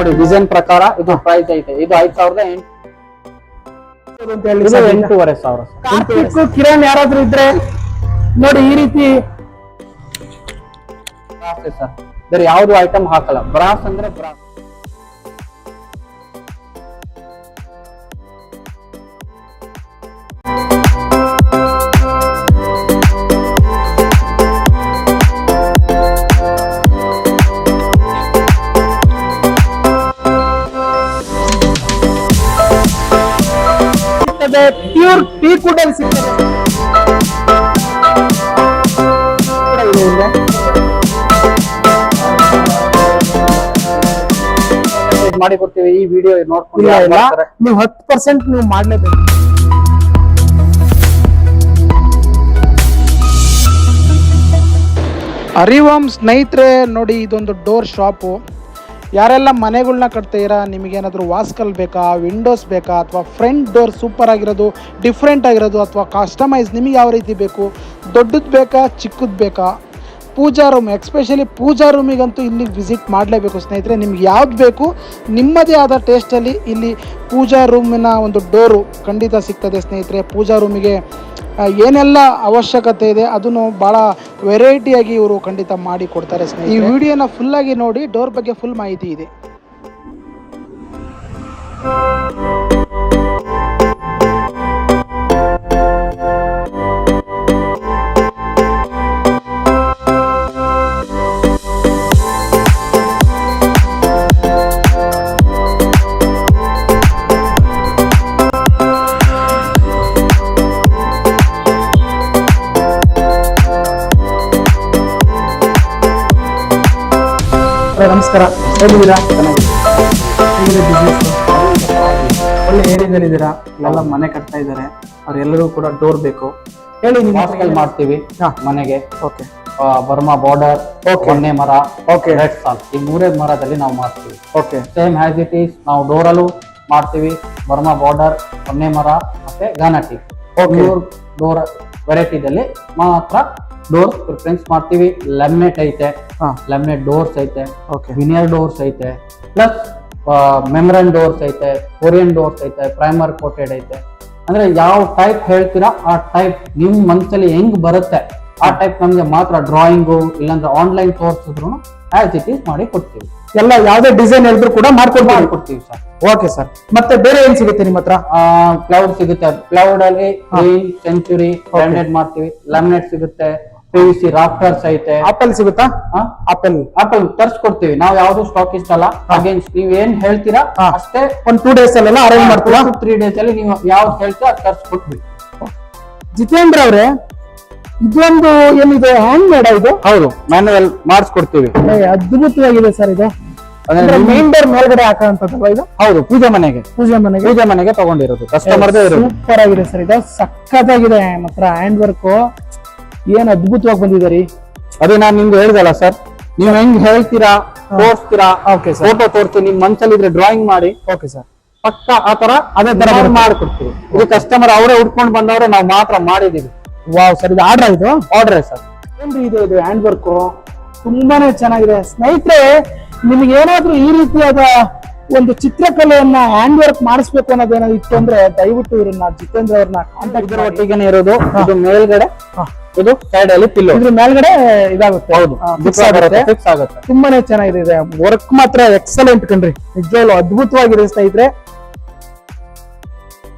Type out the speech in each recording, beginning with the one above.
ನೋಡಿ ಡಿಸೈನ್ ಪ್ರಕಾರ ಇದು ಪ್ರೈಸ್ ಐತೆ. ಇದು 5,800 ಕಾರ್ತಿಕ್ ಕಿರಣ್ ಯಾರಾದ್ರೂ ಇದ್ರೆ ನೋಡಿ ಈ ರೀತಿ ಸರ್. ಬೇರೆ ಯಾವ್ದು ಐಟಮ್ ಹಾಕಲ್ಲ. ಬ್ರಾಸ್ ಅಂದ್ರೆ ಬ್ರಾಸ್. ಪ್ಯೂರ್ ಟೀಕ್ ವುಡ್ ಅಲ್ಲಿ ಸಿಗ್ತದೆ. ಮಾಡಿ ಕೊಡ್ತೀವಿ. ಈ ವಿಡಿಯೋ ನೋಡ್ಕೊಂಡು ನೀವು 10% ನೀವು ಮಾಡ್ಲೇಬೇಕು. ಹರಿವಂ ಸ್ನೇಹಿತರೆ ನೋಡಿ, ಇದೊಂದು ಡೋರ್ ಶಾಪು. ಯಾರೆಲ್ಲ ಮನೆಗಳನ್ನ ಕಟ್ತೀರಾ, ನಿಮಗೇನಾದರೂ ವಾಸ್ಕಲ್ ಬೇಕಾ, ವಿಂಡೋಸ್ ಬೇಕಾ, ಅಥವಾ ಫ್ರಂಟ್ ಡೋರ್ ಸೂಪರ್ ಆಗಿರೋದು, ಡಿಫ್ರೆಂಟ್ ಆಗಿರೋದು, ಅಥವಾ ಕಸ್ಟಮೈಸ್ ನಿಮಗೆ ಯಾವ ರೀತಿ ಬೇಕು, ದೊಡ್ಡದು ಬೇಕಾ ಚಿಕ್ಕದು ಬೇಕಾ, ಪೂಜಾ ರೂಮ್ ಎಕ್ಸ್ಪೆಷಲಿ ಪೂಜಾ ರೂಮಿಗಂತೂ ಇಲ್ಲಿ ವಿಸಿಟ್ ಮಾಡಲೇಬೇಕು ಸ್ನೇಹಿತರೆ. ನಿಮ್ಗೆ ಯಾವ್ದು ಬೇಕು ನಿಮ್ಮದೇ ಆದ ಟೇಸ್ಟಲ್ಲಿ ಇಲ್ಲಿ ಪೂಜಾ ರೂಮಿನ ಒಂದು ಡೋರು ಖಂಡಿತ ಸಿಗ್ತದೆ ಸ್ನೇಹಿತರೆ. ಪೂಜಾ ರೂಮಿಗೆ ಏನೆಲ್ಲ ಅವಶ್ಯಕತೆ ಇದೆ ಅದನ್ನು ಭಾಳ ವೆರೈಟಿಯಾಗಿ ಇವರು ಖಂಡಿತ ಮಾಡಿ ಕೊಡ್ತಾರೆ ಸ್ನೇಹಿತರೆ. ಈ ವಿಡಿಯೋನ ಫುಲ್ಲಾಗಿ ನೋಡಿ, ಡೋರ್ ಬಗ್ಗೆ ಫುಲ್ ಮಾಹಿತಿ ಇದೆ. ನಮಸ್ಕಾರ, ಹೇಗಿದ್ದೀರಾ? ಹೇಗಿದೆ ಬಿಸ್ನೆಸ್? ಒಳ್ಳೆ ಏರಿಯಾದಲ್ಲಿದ್ದೀರಾ, ಎಲ್ಲ ಮನೆ ಕಟ್ತಾ ಇದ್ದಾರೆ, ಅವ್ರೆಲ್ಲರೂ ಕೂಡ ಡೋರ್ ಬೇಕು. ಹೇಳಿ, ವಾಸ್ಕಲ್ ಮಾಡ್ತೀವಿ ಮನೆಗೆ. ಓಕೆ, ಬರ್ಮಾ ಬಾರ್ಡರ್, ಹೊನ್ನೆ ಮರ, ರೆಡ್ ಸಾಲ್, ಈ ಮೂರೇ ಮರದಲ್ಲಿ ನಾವು ಮಾಡ್ತೀವಿ. Okay, same has it is ನಾವು ಡೋರಲ್ಲೂ ಮಾಡ್ತೀವಿ. ಬರ್ಮಾ ಬಾರ್ಡರ್, ಹೊನ್ನೆ ಮರ ಮತ್ತೆ ಗಾನಟಿ, ಡೋರ್ ವೆರೈಟಿದಲ್ಲಿ ಮಾತ್ರ ಡೋರ್ ಪ್ರಿಫರೆನ್ಸ್ ಮಾಡ್ತೀವಿ. ಲ್ಯಾಮಿನೇಟ್ ಐತೆ, ಲ್ಯಾಮಿನೇಟ್ ಡೋರ್ಸ್ ಐತೆ, ವಿನಿಯರ್ ಡೋರ್ಸ್ ಐತೆ, ಪ್ಲಸ್ ಮೆಮ್ರನ್ ಡೋರ್ಸ್ ಐತೆ, ಕೊರಿಯನ್ ಡೋರ್ಸ್ ಐತೆ, ಪ್ರೈಮರ್ ಕೋಟೆಡ್ ಐತೆ. ಅಂದ್ರೆ ಯಾವ ಟೈಪ್ ಹೇಳ್ತೀರಾ ಆ ಟೈಪ್ ನಿಮ್ ಮನಸ್ಸಲ್ಲಿ ಹೆಂಗ್ ಬರುತ್ತೆ ಆ ಟೈಪ್ ನಮ್ಗೆ ಮಾತ್ರ ಡ್ರಾಯಿಂಗು ಇಲ್ಲಾಂದ್ರೆ ಆನ್ಲೈನ್ ತೋರಿಸಿದ್ರು ಆಸ್ ಇಟ್ ಈಸ್ ಮಾಡಿ ಕೊಡ್ತೀವಿ. ಎಲ್ಲ ಯಾವ್ದೇ ಡಿಸೈನ್ ಹೇಳಿದ್ರು ಕೂಡ ಮಾಡ್ಕೊಡ್ತೀವಿ ಸರ್. ಓಕೆ ಸರ್, ಮತ್ತೆ ಬೇರೆ ಏನ್ ಸಿಗುತ್ತೆ ನಿಮ್ಮ ಹತ್ರ? ಕ್ಲೌಡ್ ಸಿಗುತ್ತೆ. ಕ್ಲೌಡ್ ಅಲ್ಲಿ ಸೆಂಚುರಿ ಬ್ರಾಂಡೆಡ್ ಮಾಡ್ತೀವಿ. ಲ್ಯಾಮಿನೇಟ್ ಸಿಗುತ್ತೆ, PVC ರಾಫ್ಟರ್ಸ್ ಐತೆ. ಆಪಲ್ ಸಿಗುತ್ತಾ? ಆಪಲ್ ತರ್ಸ್ಕೊಡ್ತೀವಿ ನಾವು. ಯಾವ್ದು ಸ್ಟಾಕ್ ಇಷ್ಟ ಅಲ್ಲ. ಅಗೇನ್ಸ್ಟ್ ನೀವ್ ಏನ್ ಹೇಳ್ತೀರಾ ಅಷ್ಟೇ ಒಂದ್ 2 days ಅಲ್ಲೆಲ್ಲ ಅರೇಂಜ್ ಮಾಡ್ತೀರಾ? 3 days ಅಲ್ಲಿ ನೀವು ಯಾವ್ದು ಹೇಳ್ತೀರಾ ಅದು ತರ್ಸ್ಕೊಟ್ವಿ. ಜಿತೇಂದ್ರ ಅವ್ರೆ, ಇದೊಂದು ಏನಿದೆ ಹ್ಯಾಂಡ್ ಮೇಡ್ ಇದು? ಹೌದು, ಮ್ಯಾನುವಲ್ ಮಾಡಿಸ್ಕೊಡ್ತೀವಿ. ಅದ್ಭುತವಾಗಿದೆ ಸರ್ ಇದು. ಮೇನ್ ಡೋರ್ ಮೇಲ್ಗಡೆ ಹಾಕುವಂತದ್ದಲ್ವಾ ಇದು? ಹೌದು, ಪೂಜೆ ಮನೆಗೆ ತಗೊಂಡಿರೋದು ಕಸ್ಟಮರ್. ಸೂಪರ್ ಆಗಿದೆ ಸರ್, ಇದು ಸಕ್ಕತ್ತಾಗಿದೆ. ಮಾತ್ರ ಹ್ಯಾಂಡ್ ವರ್ಕ್ ಏನ್ ಅದ್ಭುತವಾಗಿ ಬಂದಿದೆ. ಅದೇ ನಾನು ನಿಮ್ಗೆ ಹೇಳ್ದಲ್ಲ ಸರ್, ನೀವ್ ಹೆಂಗ್ ಹೇಳ್ತೀರಾ ತೋರಿಸ್ತೀರಾ. ಫೋಟೋ ತೋರಿಸ್ತೀವಿ, ನಿಮ್ ಮನ್ಸಲ್ಲಿ ಇದ್ರೆ ಡ್ರಾಯಿಂಗ್ ಮಾಡಿ. ಓಕೆ ಸರ್, ಪಕ್ಕ ಆತರ ಅದೇ ತರ ಮಾಡ್ಕೊಡ್ತೀವಿ. ಇದು ಕಸ್ಟಮರ್ ಅವರೇ ಉಟ್ಕೊಂಡು ಬಂದವ್ರೆ, ನಾವು ಮಾತ್ರ ಮಾಡಿದೀವಿ. ವಾವ್ ಸರ್, ಇದು ಆರ್ಡರ್? ಇದು ಆರ್ಡರ್ ಸರ್. ಏನ್ರಿ ಇದು ಹ್ಯಾಂಡ್ ವರ್ಕ್ ತುಂಬಾನೇ ಚೆನ್ನಾಗಿದೆ ಸ್ನೇಹಿತರೆ. ನಿಮ್ಗೆ ಏನಾದ್ರೂ ಈ ರೀತಿಯಾದ ಒಂದು ಚಿತ್ರಕಲೆಯನ್ನ ಹ್ಯಾಂಡ್ ವರ್ಕ್ ಮಾಡಿಸ್ಬೇಕು ಅನ್ನೋದೇನಾದ್ರು ಇತ್ತು ಅಂದ್ರೆ ದಯವಿಟ್ಟು ಇವ್ರನ್ನ ಜಿತೇಂದ್ರ ಅವ್ರನ್ನ ಕಾಂಟ್ಯಾಕ್ಟ್. ಒಟ್ಟಿಗೆ ಇರೋದು ಇದು ಮೇಲ್ಗಡೆ, ಇದು ಸೈಡ್ ಅಲ್ಲಿ ಪಿಲ್ಲೋ, ಇದ್ರ ಮೇಲ್ಗಡೆ ಇದಾಗುತ್ತೆ. ಹೌದು, ಫಿಕ್ಸ್ ಆಗುತ್ತೆ. ತುಂಬಾನೇ ಚೆನ್ನಾಗಿದೆ. ವರ್ಕ್ ಮಾತ್ರ ಎಕ್ಸಲೆಂಟ್ ಕಣ್ರಿ, ನಿಜವಾಗ್ಲೂ ಅದ್ಭುತವಾಗಿದೆ ಸ್ನೇಹಿತರೆ,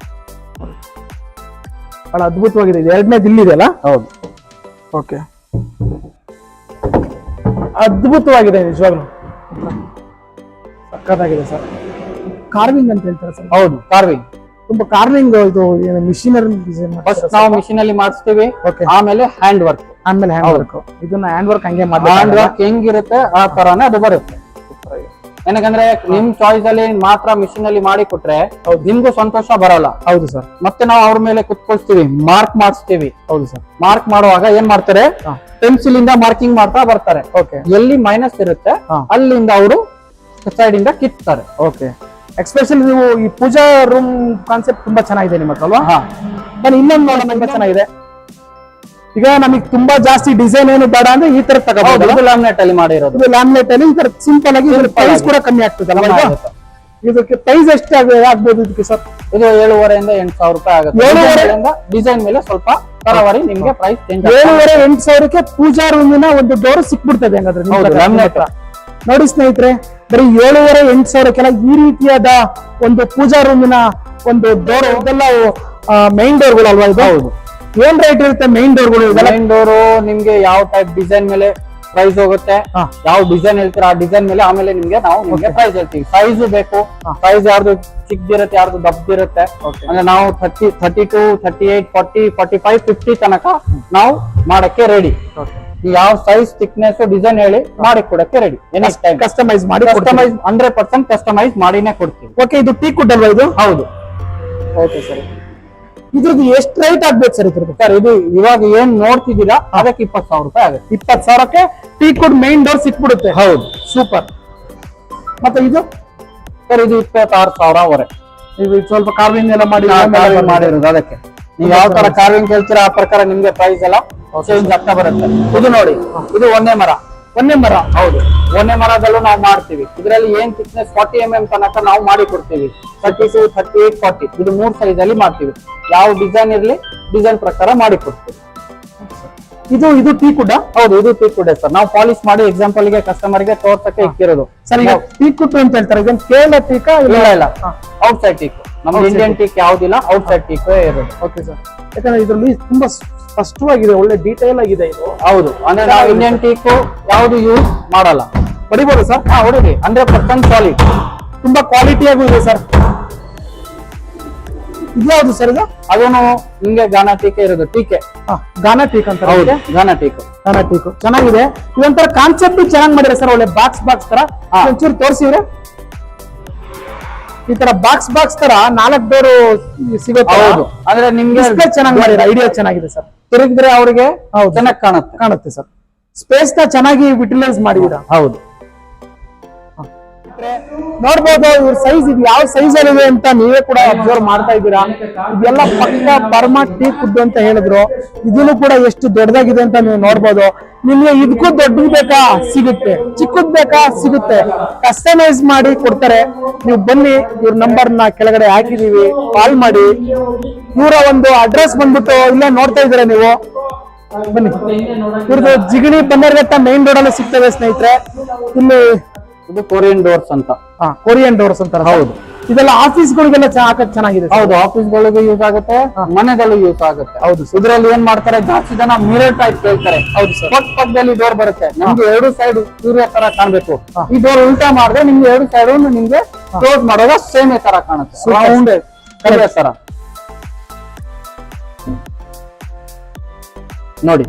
ಬಹಳ ಅದ್ಭುತವಾಗಿದೆ. ಎರಡನೇದು ಇಲ್ಲಿದೆಯಲ್ಲ? ಹೌದು. ಓಕೆ, ಅದ್ಭುತವಾಗಿದೆ ನಿಜವಾಗ್ಲೂ, ಸಕ್ಕತ್ತಾಗಿದೆ ಸರ್. ಕಾರ್ವಿಂಗ್ ಅಂತ ಹೇಳ್ತಾರೆ ಸರ್? ಹೌದು, ಕಾರ್ವಿಂಗ್. ತುಂಬಾ ಕಾರ್ವಿಂಗ್ ಇದು ಮಿಷಿನರಿ ಡಿಸೈನ್. ಫಸ್ಟ್ ನಾವು ಮಿಷಿನ್ ಅಲ್ಲಿ ಮಾಡಿಸ್ತೀವಿ, ಆಮೇಲೆ ಹ್ಯಾಂಡ್ ವರ್ಕ್. ಇದನ್ನ ಹ್ಯಾಂಡ್ ವರ್ಕ್ ಹಂಗೆ ಹ್ಯಾಂಡ್ ವರ್ಕ್ ಹೆಂಗಿರುತ್ತೆ ಆ ತರಾನೇ ಅದು ಬರುತ್ತೆ. ಏನಕಂದ್ರೆ ನಿಮ್ ಚಾಯ್ಸ್ ಅಲ್ಲಿ ಮಾತ್ರ ಮಿಷಿನ್ ಅಲ್ಲಿ ಮಾಡಿ ಕೊಟ್ರೆ ನಿಮ್ಗೂ ಸಂತೋಷ ಬರಲ್ಲ. ಹೌದು ಸರ್. ಮತ್ತೆ ನಾವು ಅವ್ರ ಮೇಲೆ ಕುತ್ಕೊಳ್ತೀವಿ, ಮಾರ್ಕ್ ಮಾಡಿಸ್ತೀವಿ. ಹೌದು ಸರ್. ಮಾರ್ಕ್ ಮಾಡುವಾಗ ಏನ್ ಮಾಡ್ತಾರೆ, ಪೆನ್ಸಿಲ್ ಇಂದ ಮಾರ್ಕಿಂಗ್ ಮಾಡ್ತಾ ಬರ್ತಾರೆ. ಎಲ್ಲಿ ಮೈನಸ್ ಇರುತ್ತೆ ಅಲ್ಲಿಂದ ಅವರು ಸೈಡ್ ಇಂದ ಕಿತ್ತಾರೆ. ಓಕೆ, ಎಕ್ಸ್ಪೆಷಲಿ ನೀವು ಈ ಪೂಜಾ ರೂಮ್ ಕಾನ್ಸೆಪ್ಟ್ ತುಂಬಾ ಚೆನ್ನಾಗಿದೆ ನಿಮ್ಮ ಹತ್ರ ಅಲ್ವಾ? ಬನ್ನಿ ಇನ್ನೊಂದು ನೋಡೋಣ, ತುಂಬಾ ಚೆನ್ನಾಗಿದೆ. ಈಗ ನಮಗೆ ತುಂಬಾ ಜಾಸ್ತಿ ಡಿಸೈನ್ ಏನು ಬೇಡ ಅಂದ್ರೆ ಈ ತರ ಹೌದು, ತಗೋಬಹುದು. ಇದು ಲ್ಯಾಮಿನೇಟ್ ಅಲ್ಲಿ ಮಾಡಿರೋದು. ಇದು ಲ್ಯಾಮಿನೇಟ್ ಅಲ್ಲಿ ಈ ತರ ಸಿಂಪಲ್ ಆಗಿ ಪ್ರೈಸ್ ಕೂಡ ಕಮ್ಮಿ ಆಗ್ತದಲ್ಲ ಕಮ್ಮಿ ಇದು? ಆಗುತ್ತೆ. ಇದಕ್ಕೆ ಪ್ರೈಸ್ ಎಷ್ಟು ಆಗ್ಬೋದು ಇದಕ್ಕೆ ಸರ್? ಇದು 7,500 8,000 ರೂಪಾಯಿ ಆಗುತ್ತೆ. 7,500 ಡಿಸೈನ್ ಮೇಲೆ ಸ್ವಲ್ಪ ತರವರಿ ನಿಮ್ಗೆ ಪ್ರೈಸ್ ಚೇಂಜ್ 7,500 8,000ಕ್ಕೆ ಪೂಜಾ ರೂಮಿನ ಒಂದು ಡೋರ್ ಸಿಕ್ಬಿಡ್ತದೆ ಹಂಗಾದ್ರೆ ನಿಮ್ ಹೌದು, ಹತ್ರ. laminate. ನೋಡಿ ಸ್ನೇಹಿತರೆ, ಬರೀ 7,500 8,000ಕ್ಕೆಲ್ಲ ಈ ರೀತಿಯಾದ ಒಂದು ಪೂಜಾ ರೂಮಿನ ಒಂದು ಡೋರ್, ಇದೆಲ್ಲ ಮೈನ್ ಡೋರ್ಗಳು ಅಲ್ವಾ ಇದು? ಹೌದು. ಏನ್ ರೇಟ್ ಇರುತ್ತೆ ಮೈನ್ ಡೋರ್ಗಳು? ಲೈನ್ ಡೋರು ನಿಮ್ಗೆ ಯಾವ ಟೈಪ್ ಡಿಸೈನ್ ಮೇಲೆ ಪ್ರೈಸ್ ಹೋಗುತ್ತೆ, ಯಾವ ಡಿಸೈನ್ ಹೇಳ್ತೀರಾ ಆ ಡಿಸೈನ್ ಮೇಲೆ ಆಮೇಲೆ ನಿಮ್ಗೆ ಪ್ರೈಸ್ ಹೇಳ್ತೀವಿ. ಸೈಜ್ ಬೇಕು, ಸೈಜ್ ಯಾರ್ದು ಚಿಕ್ಕದಿರುತ್ತೆ ಯಾರ್ದು ದಪ್ಪದಿರುತ್ತೆ. ಅಂದ್ರೆ ನಾವು 32 38 40 45 50 ತನಕ ನಾವು ಮಾಡಕ್ಕೆ ರೆಡಿ. ಯಾವ ಸೈಜ್ ಥಿಕ್ನೆಸ್ ಡಿಸೈನ್ ಹೇಳಿ ಮಾಡಿ ಕೊಡಕ್ಕೆ ರೆಡಿ. ಎನಿ ಟೈಮ್ ಕಸ್ಟಮೈಸ್ ಮಾಡಿ ಕಸ್ಟಮೈಸ್ 100% ಕಸ್ಟಮೈಸ್ ಮಾಡಿನೇ ಕೊಡ್ತೀವಿ. ಓಕೆ, ಇದು ಟೀ ಕುಡ್ ಅಲ್ವಾ ಇದು? ಹೌದು ಓಕೆ ಸರ್, ಇದ್ರದ್ದು ಎಷ್ಟು ರೇಟ್ ಆಗ್ಬೇಕು ಸರ್ ಇದ್ರದ್ದು? ಸರ್ ಇದು ಇವಾಗ ಏನ್ ನೋಡ್ತಿದ್ದೀರಾ ಅದಕ್ಕೆ 20,000 ರೂಪಾಯಿ ಆಗುತ್ತೆ. 20,000ಕ್ಕೆ ಟೀ ಕುಡ್ ಮೈನ್ ಡೋರ್ ಸಿಕ್ಬಿಡುತ್ತೆ. ಹೌದು, ಸೂಪರ್. ಮತ್ತೆ ಇದು ಸರ್ ಇದು 26,000 ಇದು ಸ್ವಲ್ಪ ಕಾರ್ವಿಂಗ್ ಎಲ್ಲ ಮಾಡಿ ಮಾಡಿರೋದು. ಅದಕ್ಕೆ ನೀವು ಯಾವ ತರ ಕಾರ್ವಿಂಗ್ ಹೇಳ್ತೀರಾ ಆ ಪ್ರಕಾರ ನಿಮ್ಗೆ ಪ್ರೈಸ್ ಎಲ್ಲ ಚೇಂಜ್ ಆಗ್ತಾ ಬರುತ್ತೆ. ಇದು ನೋಡಿ, ಇದು ಒಂದೇ ಮರ. ಹೌದು, ಒಂದೇ ಮರದಲ್ಲೂ ನಾವು ಮಾಡ್ತೀವಿ. ಇದರಲ್ಲಿ ಏನ್ ಥಿಕ್ನೆಸ್ 40 mm ತನಕ ನಾವು ಮಾಡಿ ಕೊಡ್ತೀವಿ. 32 38 40 ಇದು 3 ಸೈಜ್ ಅಲ್ಲಿ ಮಾಡ್ತೀವಿ. ಯಾವ ಡಿಸೈನ್ ಇರ್ಲಿ ಡಿಸೈನ್ ಪ್ರಕಾರ ಮಾಡಿ ಕೊಡ್ತೀವಿ. ಇದು ಟೀ ಕುಡ್? ಹೌದು, ಇದು ಟೀ ಕುಡ್ ಸರ್. ನಾವು ಪಾಲಿಶ್ ಮಾಡಿ ಎಕ್ಸಾಂಪಲ್ ಗೆ ಕಸ್ಟಮರ್ ಗೆ ತೋರ್ಸಕ್ಕೆ ಇಕ್ಕಿರೋದು. ಸರ್, ಈಗ ಟೀ ಕುಡ್ ಅಂತ ಹೇಳ್ತಾರೆ, ಇದೊಂದು ಕೇರಳ ಟೀಕ? ಇಲ್ಲ ಔಟ್ ಸೈಡ್ ಟೀಕ್. ನಮ್ದು ಇಂಡಿಯನ್ ಟೀಕ್ ಯಾವ್ದಿಲ್ಲ, ಔಟ್ ಸೈಡ್ ಟೀಕ್ ಇರೋದು. ಓಕೆ ಸರ್, ಯಾಕಂದ್ರೆ ಇದರಲ್ಲಿ ತುಂಬಾ ಸ್ಪಷ್ಟವಾಗಿದೆ, ಒಳ್ಳೆ ಡೀಟೇಲ್ ಆಗಿದೆ ಇದು. ಹೌದು, ಅಂದ್ರೆ ನಾವು ಇಂಡಿಯನ್ ಟೀಕ್ ಯಾವ್ದು ಯೂಸ್ ಮಾಡಲ್ಲ. ಹೊಡಿಬೋದು ಸರ್? ಹೊಡಿರಿ, 100% ಸಾಲಿಡ್. ತುಂಬಾ ಕ್ವಾಲಿಟಿಯಾಗೂ ಇದೆ ಸರ್. ಇದ್ಯಾವುದು ಸರ್ ಇದು? ಅದನ್ನು ನಿಮ್ಗೆ ಗಾನಾ ಟೀಕೆ ಇರೋದು. ಟೀಕೆ ಗಾನಾ ಟೀಕ್ ಅಂತ. ಹೌದು, ಗಾನಾ ಟೀಕ್. ಗಾನಾ ಟೀಕ್ ಚೆನ್ನಾಗಿದೆ. ಇದೊಂಥರ ಕಾನ್ಸೆಪ್ಟ್ ಚೆನ್ನಾಗಿ ಮಾಡಿದ್ರೆ ಸರ್, ಒಳ್ಳೆ ಬಾಕ್ಸ್ ತರ. ಒಂಚೂರು ತೋರಿಸಿದ್ರೆ ಈ ತರ ಬಾಕ್ಸ್ ತರ 4 ಡೋರ್ ಸಿಗುತ್ತೆ. ಹೌದು, ಅಂದ್ರೆ ನಿಮ್ಗೆ ಡಿಸ್ಪ್ಲೇ ಚೆನ್ನಾಗಿ ಮಾಡಿದ್ರೆ, ಐಡಿಯಾ ಚೆನ್ನಾಗಿದೆ ಸರ್. ತಿರುಗಿದ್ರೆ ಅವ್ರಿಗೆ ಚೆನ್ನಾಗಿ ಕಾಣುತ್ತೆ ಸರ್. ಸ್ಪೇಸ್ ನ ಚೆನ್ನಾಗಿ ಯುಟಿಲೈಸ್ ಮಾಡಿದೀರಾ. ಹೌದು, ನೋಡ್ಬೋದು ಇವ್ರ ಸೈಜ್, ಇದು ಯಾವ ಸೈಜ್ ಅಲ್ಲಿ ಇದೆ ಅಂತ ನೀವೇ ಕೂಡ ಅಬ್ಸರ್ವ್ ಮಾಡ್ತಾ ಇದ್ದೀರಾ. ಇದೆಲ್ಲ ಪಕ್ಕ ಬರ್ಮಾ ಟೀ ಕುಡ್ ಅಂತ ಹೇಳಿದ್ರು. ಇದನ್ನು ಕೂಡ ಎಷ್ಟು ದೊಡ್ಡದಾಗಿದೆ ಅಂತ ನೀವು ನೋಡ್ಬೋದು. ನಿಮ್ಗೆ ಇದಕ್ಕೂ ದೊಡ್ಡದು ಬೇಕಾ ಸಿಗುತ್ತೆ, ಚಿಕ್ಕದ್ ಬೇಕಾ ಸಿಗುತ್ತೆ, ಕಸ್ಟಮೈಸ್ ಮಾಡಿ ಕೊಡ್ತಾರೆ. ನೀವು ಬನ್ನಿ, ಇವ್ರ ನಂಬರ್ ನ ಕೆಳಗಡೆ ಹಾಕಿದೀವಿ, ಕಾಲ್ ಮಾಡಿ. ಇವರ ಒಂದು ಅಡ್ರೆಸ್ ಬಂದ್ಬಿಟ್ಟು ಇಲ್ಲೇ ನೋಡ್ತಾ ಇದ್ದೀರಾ ನೀವು. ಬನ್ನಿ, ಇವ್ರದ್ದು ಜಿಗಣಿ ಬನ್ನರ್ಘಟ್ಟ ಮೈನ್ ರೋಡ್ ಅಲ್ಲಿ ಸಿಗ್ತದೆ ಸ್ನೇಹಿತರೆ. ಇಲ್ಲಿ ಇದು ಕೊರಿಯನ್ ಡೋರ್ಸ್ ಅಂತ. ಕೊರಿಯನ್ ಡೋರ್ಸ್ ಅಂತಾರೆ. ಹೌದು, ಇದೆಲ್ಲ ಆಫೀಸ್ಗಳಿಗೆಲ್ಲ ಹಾಕಕ್ ಚೆನ್ನಾಗಿದೆ. ಹೌದು, ಆಫೀಸ್ಗಳಿಗೆ ಯೂಸ್ ಆಗುತ್ತೆ, ಮನೆದಲ್ಲೂ ಯೂಸ್ ಆಗುತ್ತೆ. ಹೌದು, ಇದ್ರಲ್ಲಿ ಏನ್ ಮಾಡ್ತಾರೆ, ಜಾಸ್ತಿ ಜನ ಮಿರರ್ ಟೈಪ್ ಕೇಳ್ತಾರೆ. ಹೌದು ಸರ್, ಪಕ್ಕದಲ್ಲಿ ಡೋರ್ ಬರುತ್ತೆ. ನಮ್ಗೆ 2 ಸೈಡ್ ಸೂರ್ಯ ತರ ಕಾಣ್ಬೇಕು. ಈ ಡೋರ್ ಉಲ್ಟಾ ಮಾಡಿದ್ರೆ ನಿಮ್ಗೆ 2 ಸೈಡ್ ನಿಮ್ಗೆ ಕ್ಲೋಸ್ ಮಾಡುವಾಗ ಸೇಮ್ ತರ ಕಾಣುತ್ತೆ. ರೌಂಡ್ ತರ ನೋಡಿ.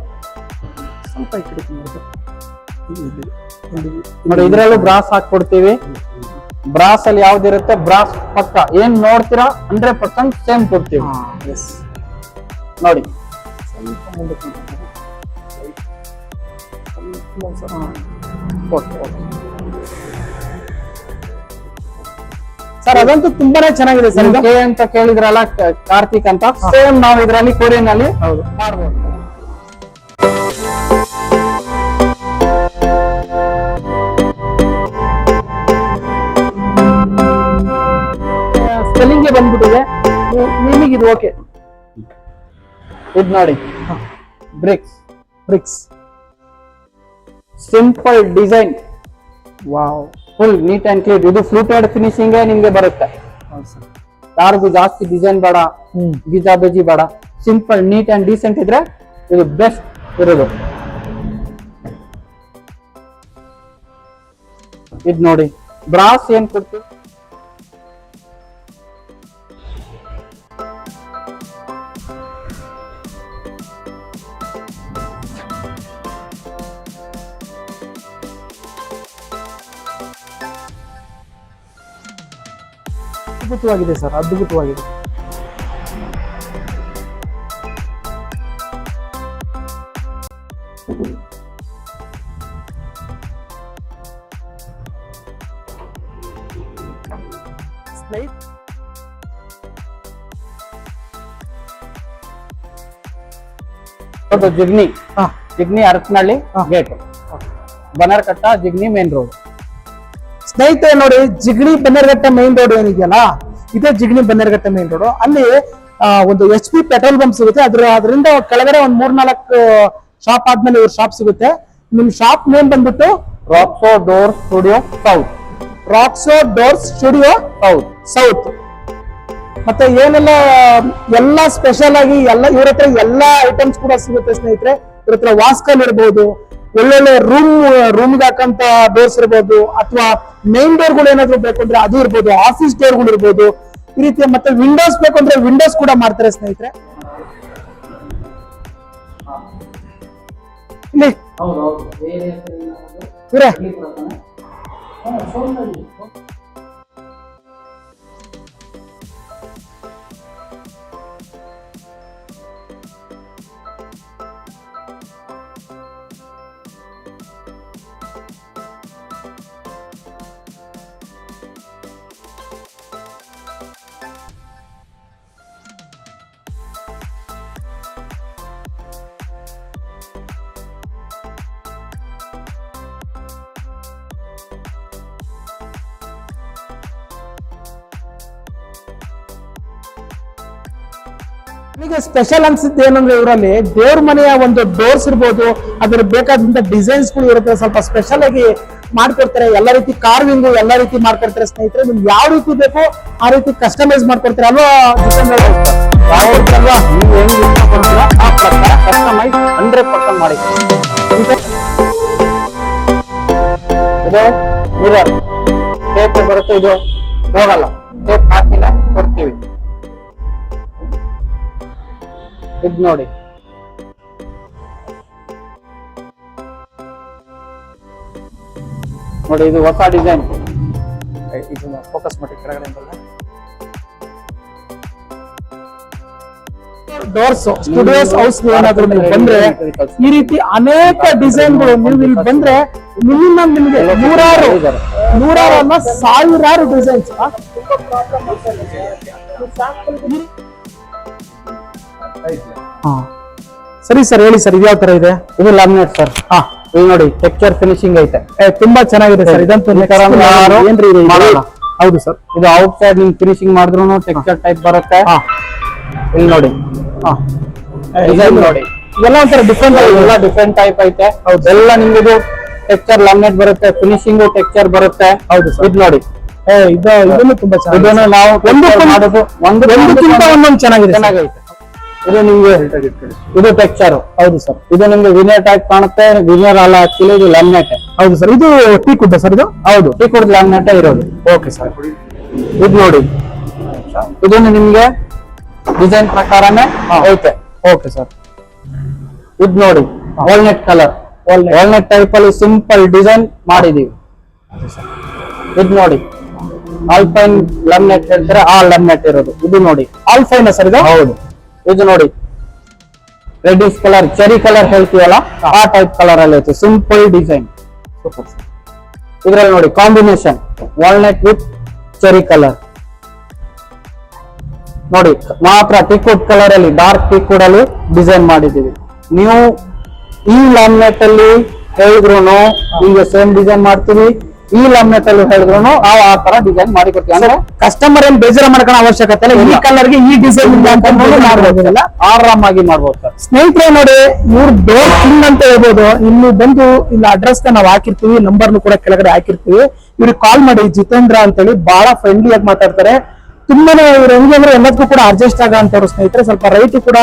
ಸ್ವಲ್ಪ ಈ ಕಡೆ ನೋಡಿ, ಇದ್ರಲ್ಲೂ ಬ್ರಾಸ್ ಹಾಕೊಡ್ತೀವಿ. ಬ್ರಾಸ್ ಅಲ್ಲಿ ಯಾವ್ದಿರುತ್ತೆ, ಬ್ರಾಸ್ ಪಕ್ಕ ಏನ್ ನೋಡ್ತೀರಾ 100% ಸೇಮ್ ಕೊಡ್ತೀವಿ. ನೋಡಿ, ಸರ್ ಅದಂತೂ ತುಂಬಾನೇ ಚೆನ್ನಾಗಿದೆ ಸರ್. ಕೆ ಅಂತ ಕೇಳಿದ್ರಲ್ಲ, ಕಾರ್ತಿಕ್ ಅಂತ, ಸೇಮ್ ನಾವು ಇದ್ರಲ್ಲಿ ಕೊರಿಯನ್ ಅಲ್ಲಿ ಮಾಡ್ಬೋದು. ಸ್ಪೆಲ್ಲಿಂಗ್ ಬಂದ್ಬಿಟ್ಟಿದೆ ನಿಮಗೆ. ಇದು ಓಕೆ. ಇದು ನೋಡಿ, bricks simple design. Wow, full neat and clean. ಇದು ಫ್ಲೂಟೆಡ್ ಫಿನಿಶಿಂಗ್ ನಿಮ್ಗೆ ಬರುತ್ತೆ. ಯಾರಿಗೂ ಜಾಸ್ತಿ ಡಿಸೈನ್ ಬೇಡ, ಬೀಜಿ ಬೇಡ, ಸಿಂಪಲ್ ನೀಟ್ ಅಂಡ್ ಡೀಸೆಂಟ್ ಇದ್ರೆ ಇದು ಬೆಸ್ಟ್ ಇರೋದು. ಇದು ನೋಡಿ, ಬ್ರಾಸ್ ಏನ್ ಕೊಡ್ತೀವಿ, ಅದ್ಭುತವಾಗಿದೆ ಸರ್, ಅದ್ಭುತವಾಗಿದೆ. ಅದು ಜಿಗ್ನಿ ಹಾ Jigani Arapanahalli gate, Bannerghatta Jigani main road. ಸ್ನೇಹಿತರೆ ನೋಡಿ, ಜಿಗಣಿ ಬನ್ನೇರಘಟ್ಟ ಮೇನ್ ರೋಡ್ ಏನಿದೆಯಲ್ಲ, ಇದೇ ಜಿಗಣಿ ಬನ್ನೇರಘಟ್ಟ ಮೇನ್ ರೋಡ್. ಅಲ್ಲಿ ಒಂದು HP ಪೆಟ್ರೋಲ್ ಬಂಕ್ ಸಿಗುತ್ತೆ. ಅದರಿಂದ ಕೆಳಗಡೆ ಒಂದ್ 3-4 ಶಾಪ್ ಆದ್ಮೇಲೆ ಇವ್ರ ಶಾಪ್ ಸಿಗುತ್ತೆ. ನಿಮ್ ಶಾಪ್ ನೇಮ್ ಬಂದ್ಬಿಟ್ಟು Roxo Door Studio South. Roxo Door Studio South. ಮತ್ತೆ ಏನೆಲ್ಲ ಎಲ್ಲ ಸ್ಪೆಷಲ್ ಆಗಿ ಎಲ್ಲ ಇವ್ರ ಹತ್ರ ಎಲ್ಲಾ ಐಟಮ್ಸ್ ಕೂಡ ಸಿಗುತ್ತೆ ಸ್ನೇಹಿತರೆ. ಇವ್ರ ಹತ್ರ ವಾಸ್ಕಲ್ ಇರ್ಬೋದು, ಒಳ್ಳೊಳ್ಳೆ ರೂಮ್ಗೆ ಹಾಕಂತ ಡೋರ್ಸ್ ಇರ್ಬೋದು, ಅಥವಾ ಮೇನ್ ಡೋರ್ಗಳು ಏನಾದ್ರು ಬೇಕು ಅಂದ್ರೆ ಅದು ಇರ್ಬೋದು, ಆಫೀಸ್ ಡೋರ್ಗಳು ಇರ್ಬೋದು, ಈ ರೀತಿ. ಮತ್ತೆ ವಿಂಡೋಸ್ ಬೇಕು ಅಂದ್ರೆ ವಿಂಡೋಸ್ ಕೂಡ ಮಾಡ್ತಾರೆ ಸ್ನೇಹಿತರೆ. ಇಲ್ಲಿ ಇವ್ರೆ ನನಗೆ ಸ್ಪೆಷಲ್ ಅನ್ಸಿದ್ದು ಏನಂದ್ರೆ ಇವರಲ್ಲಿ ದೇವ್ರ ಮನೆಯ ಒಂದು ಡೋರ್ಸ್ ಇರ್ಬೋದು, ಅದ್ರ ಬೇಕಾದಂತ ಡಿಸೈನ್ಸ್ ಗಳು ಇರುತ್ತೆ, ಸ್ವಲ್ಪ ಸ್ಪೆಷಲ್ ಆಗಿ ಮಾಡ್ಕೊಡ್ತಾರೆ. ಎಲ್ಲ ರೀತಿ ಕಾರ್ವಿಂಗು ಎಲ್ಲ ರೀತಿ ಮಾಡ್ಕೊಡ್ತಾರೆ ಸ್ನೇಹಿತರೆ. ನಿಮ್ಗೆ ಯಾವ ರೀತಿ ಬೇಕು ಆ ರೀತಿ ಕಸ್ಟಮೈಸ್ ಮಾಡ್ಕೊಡ್ತಾರೆ ಅಲ್ವಾ ಜಿತೇಂದ್ರ ಅಲ್ವಾ? ನೀವು ಹೆಂಗ್ ಇಷ್ಟಪಡ್ತೀರಾ ಆ ಪ್ರಕಾರ ಕಸ್ಟಮೈಸ್ 100% ಮಾಡಿ. ಇದು ಮಿರರ್ ಟೇಪ್ ಬರುತ್ತೆ, ಇದು ಹೋಗಲ್ಲ, ಟೇಪ್ ಹಾಕಿಲ್ಲ ಕೊಡ್ತೀವಿ. ಇದು ನೋಡಿ, ಇದು ಹೊಸ ಡಿಸೈನ್. ಇದನ್ನ ಫೋಕಸ್ ಮಾಡಿ ಕೆಳಗಡೆ ಡೋರ್ಸ್ ಸ್ಟುಡಿಯೋಸ್ ಹೌಸ್ ಏನಾದ್ರು ನೀವು ಬಂದ್ರೆ ಈ ರೀತಿ ಅನೇಕ ಡಿಸೈನ್ಗಳು ನೀವು ಇಲ್ಲಿ ಬಂದ್ರೆ ಮಿನಿಮಮ್ ನಿಮಗೆ ನೂರಾರು ಅಲ್ಲ ಸಾವಿರಾರು ಡಿಸೈನ್ಸ್. ಸರಿ ಸರ್, ಹೇಳಿ ಸರ್, ಇದು ಯಾವ ತರ ಇದೆ? ಇದು ಲ್ಯಾಮಿನೇಟ್ ಸರ್. ಇದು ನೋಡಿ ಟೆಕ್ಸ್ಚರ್ ಫಿನಿಶಿಂಗ್ ಐತೆ, ತುಂಬಾ ಚೆನ್ನಾಗಿದೆ ಸರ್. ಇದಂತೂ ಏನ್ರಿ ಇದು ಮಾಡಲ್ಲ. ಹೌದು ಸರ್, ಇದು ಔಟ್ ಸೈಡ್ ನಿಮ್ ಫಿನಿಶಿಂಗ್ ಮಾಡಿದ್ರು ಟೆಕ್ಸ್ಚರ್ ಟೈಪ್ ಬರುತ್ತೆ. ಇಲ್ಲಿ ನೋಡಿ ಡಿಸೈನ್ ನೋಡಿ, ಎಲ್ಲ ಒಂಥರ ಡಿಫ್ರೆಂಟ್ ಎಲ್ಲ ಡಿಫ್ರೆಂಟ್ ಟೈಪ್ ಐತೆ. ಎಲ್ಲ ನಿಮ್ಗೆ ಇದು ಟೆಕ್ಸ್ಚರ್ ಲ್ಯಾಮಿನೇಟ್ ಬರುತ್ತೆ, ಫಿನಿಶಿಂಗ್ ಟೆಕ್ಸ್ಚರ್ ಬರುತ್ತೆ. ಹೌದು ಸರ್, ಇದು ನೋಡಿ, ಇದನ್ನು ತುಂಬಾ ಚೆನ್ನಾಗಿದೆ. ಇದನ್ನು ನಾವು ಒಂದಕ್ಕಿಂತ ಒಂದೊಂದು ಚೆನ್ನಾಗಿದೆ. ಇದು ನಿಮ್ಗೆ ಇದು ಟೆಕ್ಸ್ಚರ್. ಹೌದು ಸರ್, ಇದು ನಿಮ್ಗೆ ವಿನರ್ ಟೈಪ್ ಕಾಣುತ್ತೆ. ವಿನರ್ ಅಲ್ಲ, ಆಕ್ಚುಲಿ ಇದು ಲ್ಯಾಮಿನೇಟ್. ಹೌದು ಸರ್, ಇದು ಟೀ ಕುಡ್ಡ ಸರ್? ಇದು ಹೌದು, ಟೀ ಕುಡ್ ಲ್ಯಾಮಿನೇಟ್ ಇರೋದು. ಓಕೆ ಸರ್, ಇದು ನೋಡಿ, ಇದನ್ನು ನಿಮ್ಗೆ ಡಿಸೈನ್ ಪ್ರಕಾರನೇ ಐತೆ. ಓಕೆ ಸರ್, ಇದು ನೋಡಿ ವಾಲ್ನಟ್ ಕಲರ್, ವಾಲ್ನಟ್ ಟೈಪ್ ಅಲ್ಲಿ ಸಿಂಪಲ್ ಡಿಸೈನ್ ಮಾಡಿದೀವಿ. ಇದು ನೋಡಿ ಆಲ್ಪೈನ್ ಲ್ಯಾಮಿನೇಟ್ ಹೇಳ್ತಾರೆ, ಆ ಲ್ಯಾಮಿನೇಟ್ ಇರೋದು. ಇದು ನೋಡಿ ಆಲ್ಫೈನ್ ಸರ್ ಇದು? ಹೌದು. ಇದು ನೋಡಿ ರೆಡಿಶ್ ಕಲರ್, ಚೆರಿ ಕಲರ್ ಹೇಳ್ತೀವಲ್ಲ, ಆ ಟೈಪ್ ಕಲರ್ ಅಲ್ಲಿ ಐತೆ, ಸಿಂಪಲ್ ಡಿಸೈನ್. ಇದ್ರಲ್ಲಿ ನೋಡಿ combination walnut with cherry colour ನೋಡಿ, ಮಾತ್ರ ಟೀಕ್ವುಡ್ ಕಲರ್ ಅಲ್ಲಿ, ಡಾರ್ಕ್ ಟೀಕ್ವುಡ್ ಅಲ್ಲಿ ಡಿಸೈನ್ ಮಾಡಿದೀವಿ. ನೀವು ಈ ಲ್ಯಾಮಿನೇಟ್ ಅಲ್ಲಿ ಹೇಳಿದ್ರು ಈಗ ಸೇಮ್ ಡಿಸೈನ್ ಮಾಡ್ತೀವಿ, ಈ ಲ್ಯಾಮಿನೇಟ್ ಅಲ್ಲಿ ಹೇಳಿದ್ರು ನಾವು ಆ ತರ ಡಿಸೈನ್ ಮಾಡಿ ಕೊಡ್ತೀವಿ. ಅಂದ್ರೆ ಕಸ್ಟಮರ್ ಏನ್ ಬೇಜಾರ ಮಾಡ್ಕೊಳ್ಳೋ ಅವಶ್ಯಕತೆ ಇಲ್ಲ. ಈ ಕಲರ್ ಗೆ ಈ ಡಿಸೈನ್ ಮಾಡ್ಬೋದಿಲ್ಲ, ಆರಾಮಾಗಿ ಮಾಡ್ಬೋದು ಸರ್. ಸ್ನೇಹಿತರೆ ನೋಡಿ, ಇವ್ರು ಡೋರ್ ಕಿಂಗ್ ಅಂತ ಹೇಳ್ಬೋದು. ಇಲ್ಲಿ ಬಂದು ಇಲ್ಲಿ ಅಡ್ರೆಸ್ ನಾವು ಹಾಕಿರ್ತೀವಿ, ನಂಬರ್ನು ಕೂಡ ಕೆಳಗಡೆ ಹಾಕಿರ್ತೀವಿ. ಇವ್ರಿಗೆ ಕಾಲ್ ಮಾಡಿ, ಜಿತೇಂದ್ರ ಅಂತೇಳಿ, ಬಹಳ ಫ್ರೆಂಡ್ಲಿ ಆಗಿ ಮಾತಾಡ್ತಾರೆ. ತುಂಬಾನೇ ಇವ್ರು ಹೆಂಗೆ ಅಂದ್ರೆ ಎಲ್ಲದಕ್ಕೂ ಕೂಡ ಅಡ್ಜಸ್ಟ್ ಆಗಂತವ್ರು ಸ್ನೇಹಿತರೆ. ಸ್ವಲ್ಪ ರೈಟ್ ಕೂಡ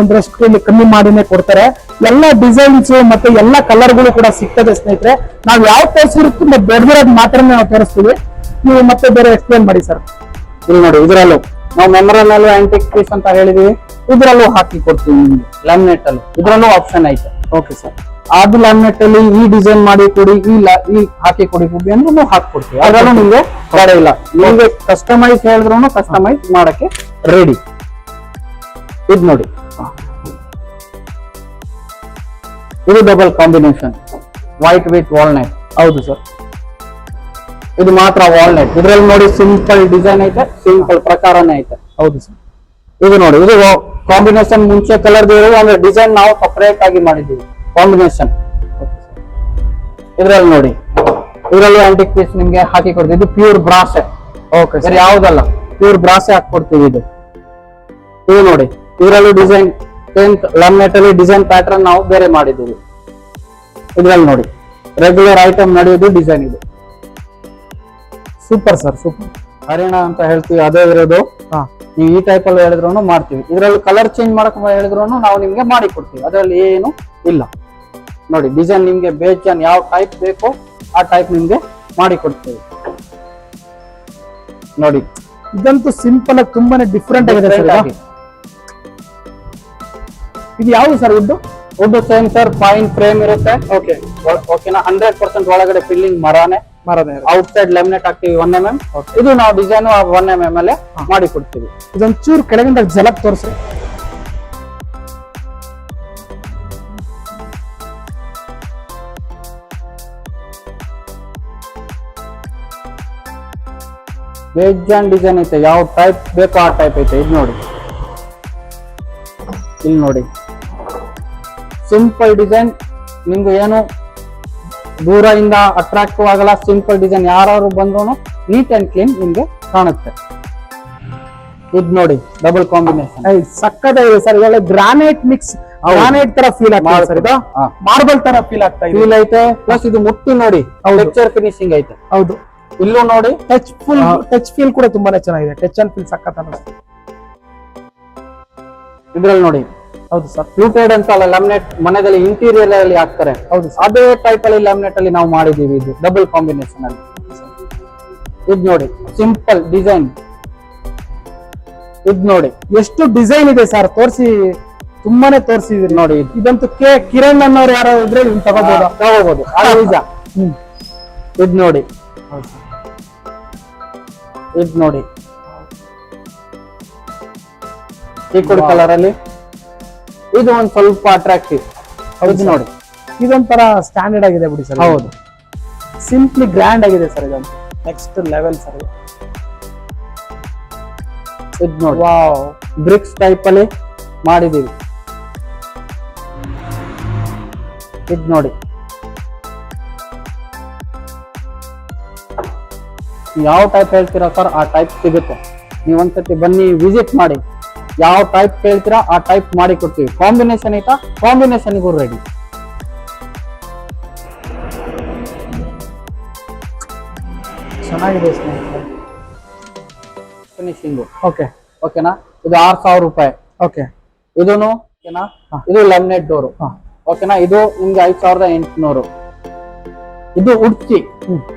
ಒಂದಷ್ಟು ಇಲ್ಲಿ ಕಮ್ಮಿ ಮಾಡಿನೇ ಕೊಡ್ತಾರೆ. ಎಲ್ಲ ಡಿಸೈನ್ಸ್ ಮತ್ತೆ ಎಲ್ಲ ಕಲರ್ಗಳು ಕೂಡ ಸಿಗ್ತದೆ ಸ್ನೇಹಿತರೆ. ನಾವು ಯಾವ ತೋರಿಸಿರುತ್ತೆ ತುಂಬಾ ದೊಡ್ಡದಾಗಿ ಮಾತ್ರ ನಾವು ತೋರಿಸ್ತೀವಿ. ನೀವು ಮತ್ತೆ ಬೇರೆ ಎಕ್ಸ್ಪ್ಲೇನ್ ಮಾಡಿ ಸರ್. ಇಲ್ಲಿ ನೋಡಿ, ಇದ್ರಲ್ಲೂ ನಾವು ಮೆಮೊರಲ್ ಆಂಟಿಕ್ ಪೀಸ್ ಅಂತ ಹೇಳಿದೀವಿ, ಇದ್ರಲ್ಲೂ ಹಾಕಿ ಕೊಡ್ತೀವಿ ನಿಮ್ಗೆ. ಲ್ಯಾಮಿನೇಟ್ ಅಲ್ಲಿ ಇದ್ರಲ್ಲೂ ಆಪ್ಷನ್ ಐತೆ. ಓಕೆ ಸರ್, ಅದು ಲ್ಯಾಮಿನೇಟ್ ಅಲ್ಲಿ ಈ ಡಿಸೈನ್ ಮಾಡಿ ಕೊಡಿ, ಈ ಹಾಕಿ ಕೊಡಿ ಗುಬ್ಬಿ ಅಂದ್ರೆ ನಾವು ಹಾಕೊಡ್ತೀವಿ. ಅದರಲ್ಲೂ ನಿಮ್ಗೆ ಬೇಡ ಇಲ್ಲ, ನಿಮ್ಗೆ ಕಸ್ಟಮೈಸ್ ಹೇಳಿದ್ರು ಕಸ್ಟಮೈಸ್ ಮಾಡಕ್ಕೆ ರೆಡಿ. ಇದು ನೋಡಿ, ಇದು double combination white with walnut. ಹೌದು ಸರ್, ಇದು ಮಾತ್ರ ವಾಲ್ನಟ್. ಇದ್ರಲ್ಲಿ ನೋಡಿ ಸಿಂಪಲ್ ಡಿಸೈನ್ ಐತೆ, ಸಿಂಪಲ್ ಪ್ರಕಾರನೇ ಐತೆ. ಹೌದು ಸರ್, ಇದು ನೋಡಿ, ಇದು ಕಾಂಬಿನೇಷನ್ ಮುಂಚೆ ಕಲರ್ ಅಂದ್ರೆ ಡಿಸೈನ್ ನಾವು ಸಪರೇಟ್ ಆಗಿ ಮಾಡಿದೀವಿ ಕಾಂಬಿನೇಷನ್. ಇದ್ರಲ್ಲಿ ನೋಡಿ, ಇದರಲ್ಲಿ ಆಂಟಿಕ್ ಪೀಸ್ ನಿಮ್ಗೆ ಹಾಕಿ ಕೊಡ್ತೀವಿ. ಇದು ಪ್ಯೂರ್ ಬ್ರಾಸ್. ಓಕೆ ಬೇರೆ ಯಾವ್ದಲ್ಲ, ಪ್ಯೂರ್ ಬ್ರಾಸೆ ಹಾಕೊಡ್ತೀವಿ. ಇದು ನೋಡಿ, ಇದರಲ್ಲೂ ಡಿಸೈನ್ ಲ್ಯಾಮಿನೇಟ್ ಅಲ್ಲಿ ಡಿಸೈನ್ ಪ್ಯಾಟರ್ನ್ ನಾವು ಬೇರೆ ಮಾಡಿದ್ದೀವಿ. ಇದ್ರಲ್ಲಿ ನೋಡಿ, ರೆಗ್ಯುಲರ್ ಐಟಮ್ ನಡೆಯೋದು ಡಿಸೈನ್ ಇದು. Super sir, super. ಹರಿಯಾಣ ಅಂತ ಹೇಳ್ತೀವಿ, ಅದೇ ಇರೋದು. ಹಾ, ನೀವು ಈ ಟೈಪ್ ಅಲ್ಲಿ ಹೇಳಿದ್ರು ಮಾಡ್ತೀವಿ. ಇದ್ರಲ್ಲಿ ಕಲರ್ ಚೇಂಜ್ ಮಾಡಕ್ ಹೇಳಿದ್ರು ನಾವು ನಿಮ್ಗೆ ಮಾಡಿ ಕೊಡ್ತೀವಿ. ಅದರಲ್ಲಿ ಏನು ಇಲ್ಲ. ನೋಡಿ, ಡಿಸೈನ್ ನಿಮ್ಗೆ ಬೇಜಾನ್ ಯಾವ ಟೈಪ್ ಬೇಕೋ ಆ ಟೈಪ್ ನಿಮ್ಗೆ ಮಾಡಿ ಕೊಡ್ತೀವಿ. ನೋಡಿ, ಇದಂತೂ ಸಿಂಪಲ್ ಆಗಿ ತುಂಬಾನೇ ಡಿಫ್ರೆಂಟ್ ಆಗಿದೆ ಸರ್. different ಆಗಿ. ಇದು ಯಾವುದು sir wood? Wood same sir, fine frame ಇರುತ್ತೆ. ಓಕೆನಾ, 100% ಒಳಗಡೆ ಫಿಲ್ಲಿಂಗ್ ಮರಾನೆ. ಔಟ್ ಸೈಡ್ ಲ್ಯಾಮಿನೇಟ್ ಹಾಕ್ತಿವಿ 1 mm. ಇದು ನಾವು ಡಿಸೈನ್ 1 mm ಅಲ್ಲೇ ಮಾಡಿ ಕೊಡ್ತೀವಿ. ಇದೊಂದ್ ಚೂರು ಕೆಳಗಿಂದ ಜಲಕ್ ತೋರಿಸಿ. ಬೇಜಾನ್ ಡಿಸೈನ್ ಐತೆ, ಯಾವ ಟೈಪ್ ಬೇಕೋ ಆ ಟೈಪ್ ಐತೆ. ಇದು ನೋಡಿ, ಇಲ್ಲಿ ನೋಡಿ, ಸಿಂಪಲ್ ಡಿಸೈನ್. ನಿಮ್ಗೆ ಏನು ದೂರದಿಂದ ಅಟ್ರಾಕ್ಟಿವ್ ಆಗಲ್ಲ. ಸಿಂಪಲ್ ಡಿಸೈನ್, ಯಾರು ಬಂದ್ರು ನೀಟ್ ಅಂಡ್ ಕ್ಲೀನ್ ನಿಮ್ಗೆ ಕಾಣುತ್ತೆ. ಇದು ನೋಡಿ, ಡಬಲ್ ಕಾಂಬಿನೇಷನ್ ಸಕ್ಕತ್ತಾಗಿದೆ ಸರ್. ಇವಾಗ ಗ್ರಾನೈಟ್ ಮಿಕ್ಸ್, ಗ್ರಾನೈಟ್ ತರ ಫೀಲ್ ಆಗ್ತದೆ ಸರ್. ಇದು ಹಾ. ಮಾರ್ಬಲ್ ತರ ಫೀಲ್ ಆಗ್ತಾ ಇದೆ. ಫೀಲ್ ಐತೆ. ಪ್ಲಸ್ ಇದು ಮುಟ್ಟಿ ನೋಡಿ, ಟೆಕ್ಸ್ಚರ್ ಫಿನಿಶಿಂಗ್ ಐತೆ. ಹೌದು, ಇಲ್ಲೂ ನೋಡಿ, ಟಚ್ ಫೀಲ್ ಕೂಡ ತುಂಬಾನೇ ಚೆನ್ನಾಗಿದೆ. ಟಚ್ ಅಂಡ್ ಫೀಲ್ ಸಕ್ಕತ್ತ ಅನ್ನಿಸ್ತು. ಇದ್ರಲ್ಲಿ ನೋಡಿ, ಹೌದು ಸರ್. ಫ್ಲೂಟೆಡ್ ಅಂತ ಅಲ್ಲ, ಲ್ಯಾಮಿನೇಟ್ ಮನೆಯಲ್ಲಿ ಇಂಟೀರಿಯರ್ ಅಲ್ಲಿ ಹಾಕ್ತಾರೆ. ಹೌದು ಸರ್. ಅದೇ ಟೈಪ್ ಅಲ್ಲಿ ಲ್ಯಾಮಿನೇಟ್ ಅಲ್ಲಿ ನಾವು ಮಾಡಿದೀವಿ. ಇದು ಡಬಲ್ ಕಾಂಬಿನೇಷನ್ ಅಲ್ಲಿ. ಇದು ನೋಡಿ, ಸಿಂಪಲ್ ಡಿಸೈನ್. ಇದು ನೋಡಿ, ಎಷ್ಟು ಡಿಸೈನ್ ಇದೆ ಸರ್, ತೋರಿಸಿ. ತುಂಬಾನೇ ತೋರಿಸಿದ್ರಿ ನೋಡಿ. ಇದಂತೂ ಕಿರಣ್ ಅನ್ನೋರು ಯಾರು ಇದ್ರೆ ತಗೋಬಹುದು. ಇದು ನೋಡಿ, ಇದು ನೋಡಿ, ಚೀಕುಡ್ ಕಲರ್ ಅಲ್ಲಿ. ಇದು ಒಂದ್ ಸ್ವಲ್ಪ ಅಟ್ರಾಕ್ಟಿವ್. ಇದು ನೋಡಿ, ಇದೊಂಥರ ಸ್ಟ್ಯಾಂಡರ್ಡ್ ಆಗಿದೆ ಬಿಡಿ ಸರ್. ಹೌದು, ಸಿಂಪ್ಲಿ ಗ್ರ್ಯಾಂಡ್ ಆಗಿದೆ ಸರ್. ಇದಂತೂ ನೆಕ್ಸ್ಟ್ ಲೆವೆಲ್ ಸರ್. ಇದು ನೋಡಿ, ವಾವ್, ಬ್ರಿಕ್ಸ್ ಟೈಪ್ ಅಲ್ಲಿ ಮಾಡಿದೀವಿ. ಇದು ನೋಡಿ, ಯಾವ ಟೈಪ್ ಹೇಳ್ತೀರಾ ಸರ್ ಆ ಟೈಪ್ ಸಿಗುತ್ತೆ. ನೀವು ಒಂದ್ಸತಿ ಬನ್ನಿ, ವಿಸಿಟ್ ಮಾಡಿ. ಯಾವ ಟೈಪ್ ಹೇಳ್ತೀರಾ ಆ ಟೈಪ್ ಮಾಡಿ ಕೊಡ್ತೀವಿ. ಕಾಂಬಿನೇಷನ್ ಐತಾ, ಕಾಂಬಿನೇಷನ್ಗೂ ರೆಡಿ. ಚೆನ್ನಾಗಿದೆ ಫಿನಿಶಿಂಗು. ಓಕೆ, ಓಕೆನಾ. ಇದು 6000 ರೂಪಾಯಿ. ಓಕೆ, ಇದೂನು ಓಕೆನಾ. ಇದು ಲ್ಯಾಮಿನೇಟ್ ಡೋರು. ಓಕೆನಾ. ಇದು ನಿಮ್ಗೆ 5800. ಇದು ಉಡ್ಚಿ.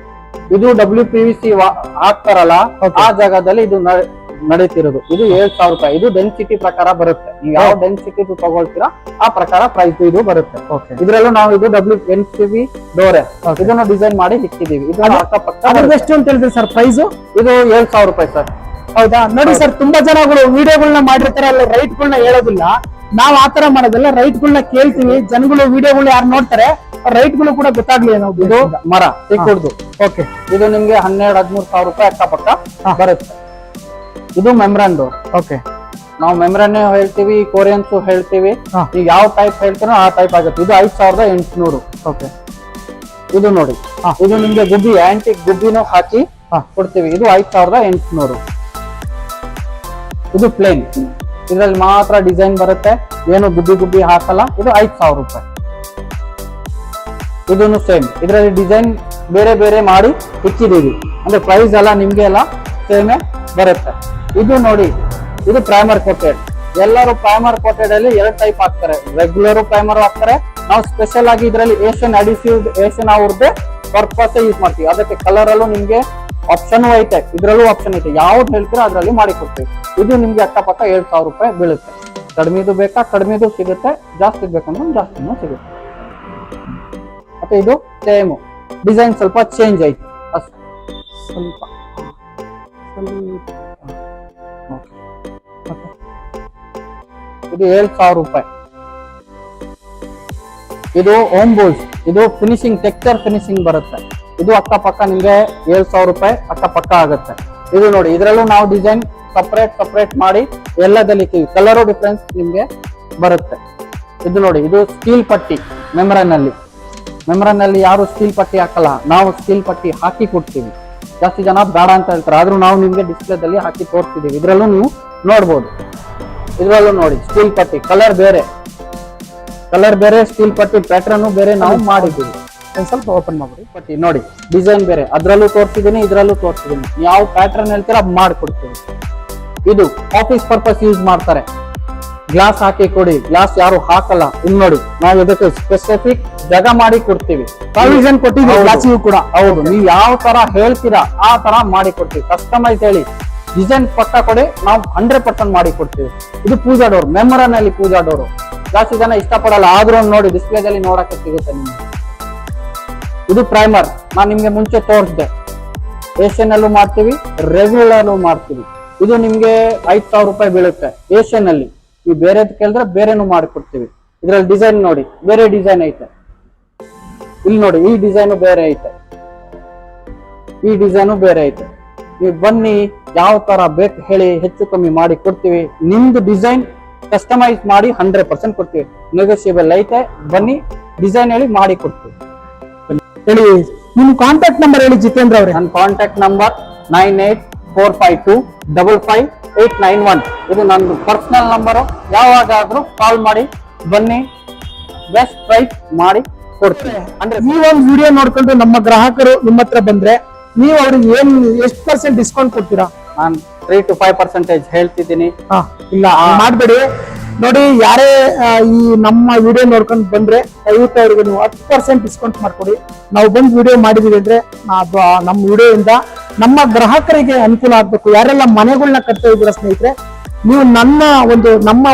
ಇದು WPVC ಹಾಕ್ತಾರಲ್ಲ, ಆ ಜಾಗದಲ್ಲಿ ಇದು ನಡೀತಿರೋದು. ಇದು 7000 ರೂಪಾಯಿ. ಇದು ಡೆನ್ಸಿಟಿ ಪ್ರಕಾರ ಬರುತ್ತೆ. ನೀವು ಯಾವ ಡೆನ್ಸಿಟಿ ತಗೊಳ್ತೀರಾ ಆ ಪ್ರಕಾರ ಪ್ರೈಸ್ ಇದು ಬರುತ್ತೆ. ಇದ್ರಲ್ಲೂ ನಾವು ಇದು WNCV ಡೋರೆ ಇದನ್ನು ಡಿಸೈನ್ ಮಾಡಿ ಇಕ್ಕಿದೀವಿ. ಇದು ಎಷ್ಟು ಅಂತ ಹೇಳಿದ್ರಿ ಸರ್ ಪ್ರೈಸ್? ಇದು 7000 ರೂಪಾಯಿ ಸರ್. ಹೌದಾ? ನೋಡಿ ಸರ್, ತುಂಬಾ ಜನಗಳು ವಿಡಿಯೋಗಳನ್ನ ಮಾಡಿರ್ತಾರೆ, ಅಲ್ಲ ರೈಟ್ ಗಳನ್ನ ಹೇಳೋದಿಲ್ಲ. ನಾವ್ ಆತರ ಮಾಡೋದಿಲ್ಲ, ರೈಟ್ ಗಳನ್ನ ಕೇಳ್ತೀವಿ. ಜನಗಳು ವಿಡಿಯೋಗಳು ಯಾರು ನೋಡ್ತಾರೆ ರೈಟ್ ಗಳು ಕೂಡ ಗೊತ್ತಾಗ್ಲಿ ಅನ್ನೋ. ಇದು ಮರ ಸಿಕ್ಕುಡ್ದು. ಓಕೆ, ಇದು ನಿಮ್ಗೆ 12-13 ಸಾವಿರ ರೂಪಾಯಿ ಅಕ್ಕಪಕ್ಕ ಬರುತ್ತೆ. ಇದು ಮೆಮ್ರಾನ್ ಡೋರ್. ಓಕೆ, ನಾವು ಮೆಮ್ರಾನ್ ಹೇಳ್ತೀವಿ, ಕೊರಿಯನ್ಸ್ ಹೇಳ್ತೀವಿ. ನೀವು ಯಾವ ಟೈಪ್ ಹೇಳ್ತೀರೋ ಆ ಟೈಪ್ ಆಗುತ್ತೆ. ಇದು 5800. ಓಕೆ, ಇದು ನೋಡಿ, ಇದು ನಿಮ್ಗೆ ಗುಬ್ಬಿ ಆಂಟಿಕ್ ಗುಬ್ಬಿನೂ ಹಾಕಿ ಕೊಡ್ತೀವಿ. ಇದು 5800. ಇದು ಪ್ಲೇನ್, ಇದ್ರಲ್ಲಿ ಮಾತ್ರ ಡಿಸೈನ್ ಬರುತ್ತೆ, ಏನು ಗುಬ್ಬಿ ಹಾಕಲ್ಲ. ಇದು 5000 ರೂಪಾಯಿ. ಇದನ್ನು ಸೇಮ್, ಇದರಲ್ಲಿ ಡಿಸೈನ್ ಬೇರೆ ಬೇರೆ ಮಾಡಿ ಇಕ್ಕಿದೀವಿ. ಅಂದ್ರೆ ಪ್ರೈಸ್ ಎಲ್ಲ ನಿಮ್ಗೆ ಎಲ್ಲ ಸೇಮೇ ಬರುತ್ತೆ. ಇದು ನೋಡಿ, ಇದು ಪ್ರೈಮರ್ ಕೋಟೆಡ್. ಎಲ್ಲರೂ ಪ್ರೈಮರ್ ಕೋಟೆಡ್ ಅಲ್ಲಿ 2 ಟೈಪ್ ಹಾಕ್ತಾರೆ. ರೆಗ್ಯುಲರ್ ಪ್ರೈಮರ್ ಹಾಕ್ತಾರೆ. ನಾವು ಸ್ಪೆಷಲ್ ಆಗಿ ಇದರಲ್ಲಿ ಏಷ್ಯನ್ ಅಡಿಸಿವ್, ಏಷ್ಯನ್ ಅವ್ರದ್ದೇ ಪರ್ಪಸ್ ಯೂಸ್ ಮಾಡ್ತೀವಿ. ಅದಕ್ಕೆ ಕಲರ್ ಅಲ್ಲೂ ನಿಮ್ಗೆ ಆಪ್ಷನ್ ಐತೆ, ಇದ್ರಲ್ಲೂ ಆಪ್ಷನ್ ಐತೆ. ಯಾವ್ದು ಹೇಳ್ತೀರಾ ಅದ್ರಲ್ಲಿ ಮಾಡಿ ಕೊಡ್ತೀವಿ. ಇದು ನಿಮ್ಗೆ ಅಕ್ಕಪಕ್ಕ 7000 ರೂಪಾಯಿ ಬೀಳುತ್ತೆ. ಕಡಿಮೆದು ಬೇಕಾ ಕಡಿಮೆದು ಸಿಗುತ್ತೆ, ಜಾಸ್ತಿ ಬೇಕಂದ್ರೆ ಜಾಸ್ತಿನೂ ಸಿಗುತ್ತೆ. ಮತ್ತೆ ಇದು ಸೇಮ್ ಡಿಸೈನ್ ಸ್ವಲ್ಪ ಚೇಂಜ್ ಐತೆ ಅಷ್ಟೇ, ಸ್ವಲ್ಪ. ಇದು 7000 ರೂಪಾಯಿ. ಇದು ಹೋಮ್ ಬೋಲ್ಸ್. ಇದು ಫಿನಿಶಿಂಗ್, ಟೆಕ್ಸ್ಚರ್ ಫಿನಿಶಿಂಗ್ ಬರುತ್ತೆ. ಇದು ಅಕ್ಕಪಕ್ಕ ನಿಮ್ಗೆ 7000 ರೂಪಾಯಿ ಅಕ್ಕಪಕ್ಕ ಆಗುತ್ತೆ. ಇದು ನೋಡಿ, ಇದ್ರಲ್ಲೂ ನಾವು ಡಿಸೈನ್ ಸಪರೇಟ್ ಮಾಡಿ ಎಲ್ಲದಲ್ಲಿ ಕಲರು ಡಿಫ್ರೆನ್ಸ್ ನಿಮ್ಗೆ ಬರುತ್ತೆ. ಇದು ನೋಡಿ, ಇದು ಸ್ಟೀಲ್ ಪಟ್ಟಿ ಮೆಮ್ರನ್ ಅಲ್ಲಿ ಯಾರು ಸ್ಟೀಲ್ ಪಟ್ಟಿ ಹಾಕಲ್ಲ, ನಾವು ಸ್ಟೀಲ್ ಪಟ್ಟಿ ಹಾಕಿ ಕೊಡ್ತೀವಿ. ಜಾಸ್ತಿ ಜನ ಬೇಡ ಅಂತ ಹೇಳ್ತಾರೆ, ಆದ್ರೂ ನಾವು ನಿಮ್ಗೆ ಡಿಸ್ಪ್ಲೇದಲ್ಲಿ ಹಾಕಿ ತೋರಿಸ್ತಿದೀವಿ. ಇದ್ರಲ್ಲೂ ನೀವು ನೋಡ್ಬೋದು, ಇದ್ರಲ್ಲೂ ನೋಡಿ ಸ್ಟೀಲ್ ಪಟ್ಟಿ ಕಲರ್ ಬೇರೆ ಸ್ಟೀಲ್ ಪಟ್ಟಿ ಪ್ಯಾಟರ್ನ್ ಬೇರೆ ನಾವು ಮಾಡಿದ್ದೀವಿ. ಒಂದ್ ಸ್ವಲ್ಪ ಓಪನ್ ಮಾಡ್ಬಿಡಿ. ಪಟ್ಟಿ ನೋಡಿ, ಡಿಸೈನ್ ಬೇರೆ, ಅದ್ರಲ್ಲೂ ತೋರಿಸಿದೀನಿ, ಇದ್ರಲ್ಲೂ ತೋರಿಸಿದೀನಿ. ಯಾವ ಪ್ಯಾಟರ್ನ್ ಹೇಳ್ತೀರಾ ಮಾಡ್ಕೊಡ್ತೀವಿ. ಇದು ಆಫೀಸ್ ಪರ್ಪಸ್ ಯೂಸ್ ಮಾಡ್ತಾರೆ, ಗ್ಲಾಸ್ ಹಾಕಿ ಕೊಡಿ, ಗ್ಲಾಸ್ ಯಾರು ಹಾಕಲ್ಲ. ಇನ್ ನೋಡಿ, ನಾವು ಇದಕ್ಕೆ ಸ್ಪೆಸಿಫಿಕ್ ಜಾಗ ಮಾಡಿ ಕೊಡ್ತೀವಿ, ಪ್ರಾವಿಷನ್ ಕೊಟ್ಟಿದ್ದೀವಿ ಗ್ಲಾಸಿಗೂ ಕೂಡ. ಹೌದು, ನೀವು ಯಾವ ತರ ಹೇಳ್ತೀರಾ ಆ ತರ ಮಾಡಿ ಕೊಡ್ತೀವಿ. ಕಸ್ಟಮೈಸ್ ಹೇಳಿ ಡಿಸೈನ್ ಪಕ್ಕ ಕೊಡಿ, ನಾವು 100% ಮಾಡಿ ಕೊಡ್ತೀವಿ. ಇದು ಪೂಜಾ ಡೋರ್, ಮೆಮರನ್ ಅಲ್ಲಿ ಪೂಜಾ ಡೋರು ಜಾಸ್ತಿ ಜನ ಇಷ್ಟಪಡಲ್ಲ, ಆದ್ರೂ ನೋಡಿ ಡಿಸ್ಪ್ಲೇದಲ್ಲಿ ನೋಡಕ್ಕೆ ಸಿಗುತ್ತೆ ನಿಮ್ಗೆ. ಇದು ಪ್ರೈಮರ್, ನಾನು ನಿಮ್ಗೆ ಮುಂಚೆ ತೋರಿಸಿದೆ. ಏಷ್ಯನ್ ಅಲ್ಲೂ ಮಾಡ್ತೀವಿ, ರೆಗ್ಯುಲರ್ ಮಾಡ್ತೀವಿ. ಇದು ನಿಮ್ಗೆ 5,000 ರೂಪಾಯಿ ಬೀಳುತ್ತೆ ಏಷ್ಯನ್ ಅಲ್ಲಿ. ನೀವು ಬೇರೆದ್ ಕೇಳಿದ್ರೆ ಬೇರೆನೂ ಮಾಡಿಕೊಡ್ತೀವಿ. ಇದ್ರಲ್ಲಿ ಡಿಸೈನ್ ನೋಡಿ, ಬೇರೆ ಡಿಸೈನ್ ಐತೆ. ಇಲ್ಲಿ ನೋಡಿ, ಈ ಡಿಸೈನು ಬೇರೆ ಐತೆ, ಈ ಡಿಸೈನು ಬೇರೆ ಐತೆ. ನೀವು ಬನ್ನಿ, ಯಾವ ತರ ಬೇಕು ಹೇಳಿ ಹೆಚ್ಚು ಕಮ್ಮಿ ಮಾಡಿ ಕೊಡ್ತೀವಿ. ನಿಮ್ದು ಡಿಸೈನ್ ಕಸ್ಟಮೈಸ್ ಮಾಡಿ 100% ಕೊಡ್ತೀವಿ. ನೆಗೋಷಿಯಬಲ್ ಐತೆ, ಬನ್ನಿ ಡಿಸೈನ್ ಹೇಳಿ ಮಾಡಿ ಕೊಡ್ತೀವಿ. ಹೇಳಿ ನಿಮ್ ಕಾಂಟ್ಯಾಕ್ಟ್ ನಂಬರ್ ಹೇಳಿ ಜಿತೇಂದ್ರ ಅವ್ರೆ. ನನ್ನ ಕಾಂಟ್ಯಾಕ್ಟ್ ನಂಬರ್ 9845255891. ಇದು ನಂದು ಪರ್ಸನಲ್ ನಂಬರು. ಯಾವಾಗಾದ್ರೂ ಕಾಲ್ ಮಾಡಿ ಬನ್ನಿ, ಬೆಸ್ಟ್ ಪ್ರೈಸ್ ಮಾಡಿ ಕೊಡ್ತೀವಿ. ಅಂದ್ರೆ ಈ ಒಂದು ವಿಡಿಯೋ ನೋಡ್ಕೊಂಡು ನಮ್ಮ ಗ್ರಾಹಕರು ನಿಮ್ಮ ಹತ್ರ ಬಂದ್ರೆ ನೀವು ಅವ್ರಿಗೆ ಎಷ್ಟು % ಡಿಸ್ಕೌಂಟ್ ಕೊಡ್ತೀರಾ? ನಾನು 3 to 5% ಹೇಳ್ತಿದ್ದೀನಿ. ಇಲ್ಲ ಮಾಡ್ಬೇಡಿ. ನೋಡಿ, ಯಾರೇ ಈ ನಮ್ಮ ವಿಡಿಯೋ ನೋಡ್ಕೊಂಡು ಬಂದ್ರೆ ದಯವಿಟ್ಟು ಅವ್ರಿಗೆ ನೀವು 10% ಡಿಸ್ಕೌಂಟ್ ಮಾಡ್ಕೊಡಿ. ನಾವು ಬಂದು ವಿಡಿಯೋ ಮಾಡಿದೀವಿ ಅಂದ್ರೆ ನಮ್ಮ ವಿಡಿಯೋಯಿಂದ ನಮ್ಮ ಗ್ರಾಹಕರಿಗೆ ಅನುಕೂಲ ಆಗ್ಬೇಕು. ಯಾರೆಲ್ಲ ಮನೆಗಳನ್ನ ಕಟ್ತಾ ಇದ್ದೀರಾ ಸ್ನೇಹಿತರೆ, ನೀವು ನಮ್ಮ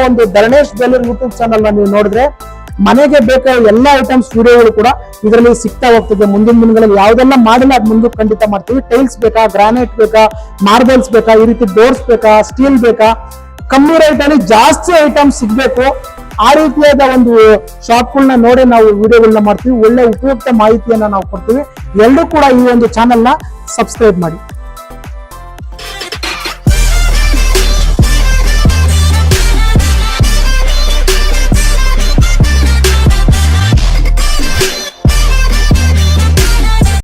ಒಂದು ಧರಣೇಶ್ ಬೇಲೂರ್ ಯೂಟ್ಯೂಬ್ ಚಾನಲ್ ನೀವು ನೋಡಿದ್ರೆ ಮನೆಗೆ ಬೇಕಾದ ಎಲ್ಲಾ ಐಟಮ್ಸ್ ವಿಡಿಯೋಗಳು ಕೂಡ ಇದರಲ್ಲಿ ಸಿಗ್ತಾ ಹೋಗ್ತದೆ. ಮುಂದಿನ ದಿನಗಳಲ್ಲಿ ಯಾವ್ದೆಲ್ಲ ಮಾಡಿಲ್ಲ ಅದ್ ಮುಂದಕ್ಕೆ ಖಂಡಿತ ಮಾಡ್ತೀವಿ. ಟೈಲ್ಸ್ ಬೇಕಾ, ಗ್ರಾನೈಟ್ ಬೇಕಾ, ಮಾರ್ಬಲ್ಸ್ ಬೇಕಾ, ಈ ರೀತಿ ಡೋರ್ಸ್ ಬೇಕಾ, ಸ್ಟೀಲ್ ಬೇಕಾ, ಕಮ್ಮಿ ರೇಟ್ ಅಲ್ಲಿ ಜಾಸ್ತಿ ಐಟಮ್ಸ್ ಸಿಗ್ಬೇಕು. ಆ ರೀತಿಯಾದ ಒಂದು ಶಾಪ್ಗಳನ್ನ ನೋಡಿ ನಾವು ವಿಡಿಯೋಗಳನ್ನ ಮಾಡ್ತೀವಿ. ಒಳ್ಳೆ ಉಪಯುಕ್ತ ಮಾಹಿತಿಯನ್ನ ನಾವು ಕೊಡ್ತೀವಿ. ಎಲ್ಲರೂ ಕೂಡ ಈ ಒಂದು ಚಾನೆಲ್ ನ ಸಬ್ಸ್ಕ್ರೈಬ್ ಮಾಡಿ.